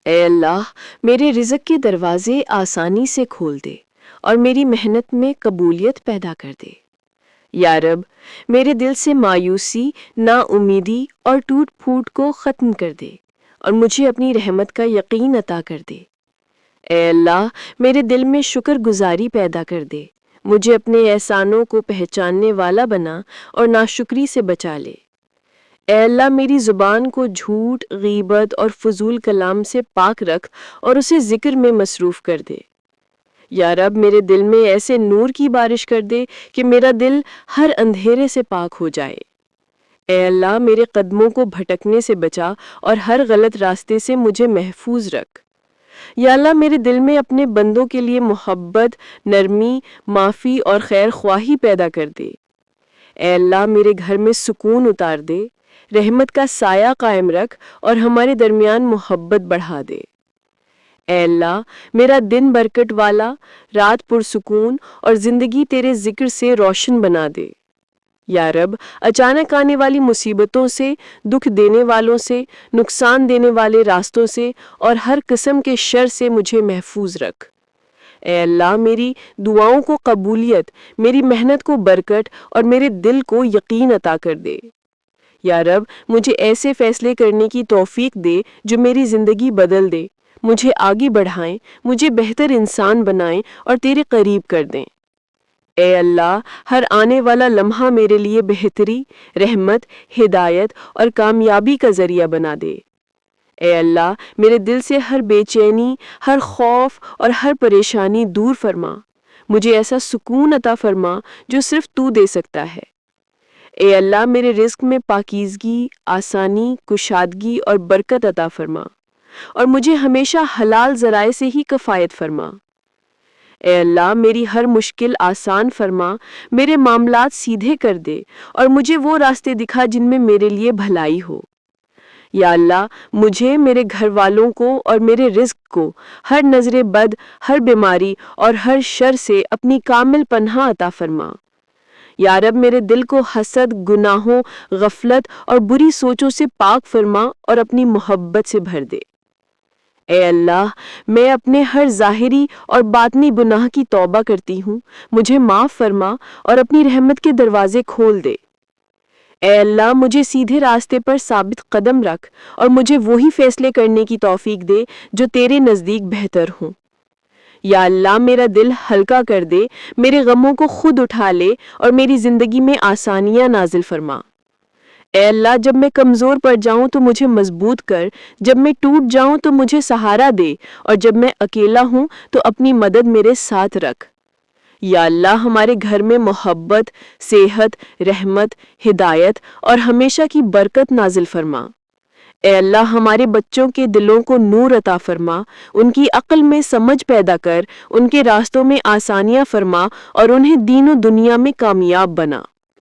اے اللہ، میرے رزق کے دروازے آسانی سے کھول دے اور میری محنت میں قبولیت پیدا کر دے۔ یا رب، میرے دل سے مایوسی، نا امیدی اور ٹوٹ پھوٹ کو ختم کر دے اور مجھے اپنی رحمت کا یقین عطا کر دے۔ اے اللہ، میرے دل میں شکر گزاری پیدا کر دے، مجھے اپنے احسانوں کو پہچاننے والا بنا اور ناشکری سے بچا لے۔ اے اللہ، میری زبان کو جھوٹ، غیبت اور فضول کلام سے پاک رکھ اور اسے ذکر میں مصروف کر دے۔ یا رب، میرے دل میں ایسے نور کی بارش کر دے کہ میرا دل ہر اندھیرے سے پاک ہو جائے۔ اے اللہ، میرے قدموں کو بھٹکنے سے بچا اور ہر غلط راستے سے مجھے محفوظ رکھ۔ یا اللہ، میرے دل میں اپنے بندوں کے لیے محبت، نرمی، معافی اور خیر خواہی پیدا کر دے۔ اے اللہ، میرے گھر میں سکون اتار دے، رحمت کا سایہ قائم رکھ اور ہمارے درمیان محبت بڑھا دے۔ اے اللہ، میرا دن برکت والا، رات پرسکون اور زندگی تیرے ذکر سے روشن بنا دے۔ یا رب، اچانک آنے والی مصیبتوں سے، دکھ دینے والوں سے، نقصان دینے والے راستوں سے اور ہر قسم کے شر سے مجھے محفوظ رکھ۔ اے اللہ، میری دعاؤں کو قبولیت، میری محنت کو برکت اور میرے دل کو یقین عطا کر دے۔ یا رب، مجھے ایسے فیصلے کرنے کی توفیق دے جو میری زندگی بدل دے، مجھے آگے بڑھائیں، مجھے بہتر انسان بنائیں اور تیرے قریب کر دیں۔ اے اللہ، ہر آنے والا لمحہ میرے لیے بہتری، رحمت، ہدایت اور کامیابی کا ذریعہ بنا دے۔ اے اللہ، میرے دل سے ہر بے چینی، ہر خوف اور ہر پریشانی دور فرما، مجھے ایسا سکون عطا فرما جو صرف تو دے سکتا ہے۔ اے اللہ، میرے رزق میں پاکیزگی، آسانی، کشادگی اور برکت عطا فرما اور مجھے ہمیشہ حلال ذرائع سے ہی کفایت فرما۔ اے اللہ، میری ہر مشکل آسان فرما، میرے معاملات سیدھے کر دے اور مجھے وہ راستے دکھا جن میں میرے لیے بھلائی ہو۔ یا اللہ، مجھے، میرے گھر والوں کو اور میرے رزق کو ہر نظر بد، ہر بیماری اور ہر شر سے اپنی کامل پناہ عطا فرما۔ یا رب، میرے دل کو حسد، گناہوں، غفلت اور بری سوچوں سے پاک فرما اور اپنی محبت سے بھر دے۔ اے اللہ، میں اپنے ہر ظاہری اور باطنی گناہ کی توبہ کرتی ہوں، مجھے معاف فرما اور اپنی رحمت کے دروازے کھول دے۔ اے اللہ، مجھے سیدھے راستے پر ثابت قدم رکھ اور مجھے وہی فیصلے کرنے کی توفیق دے جو تیرے نزدیک بہتر ہوں۔ یا اللہ، میرا دل ہلکا کر دے، میرے غموں کو خود اٹھا لے اور میری زندگی میں آسانیاں نازل فرما۔ اے اللہ، جب میں کمزور پڑ جاؤں تو مجھے مضبوط کر، جب میں ٹوٹ جاؤں تو مجھے سہارا دے اور جب میں اکیلا ہوں تو اپنی مدد میرے ساتھ رکھ۔ یا اللہ، ہمارے گھر میں محبت، صحت، رحمت، ہدایت اور ہمیشہ کی برکت نازل فرما۔ اے اللہ، ہمارے بچوں کے دلوں کو نور عطا فرما، ان کی عقل میں سمجھ پیدا کر، ان کے راستوں میں آسانیاں فرما اور انہیں دین و دنیا میں کامیاب بنا۔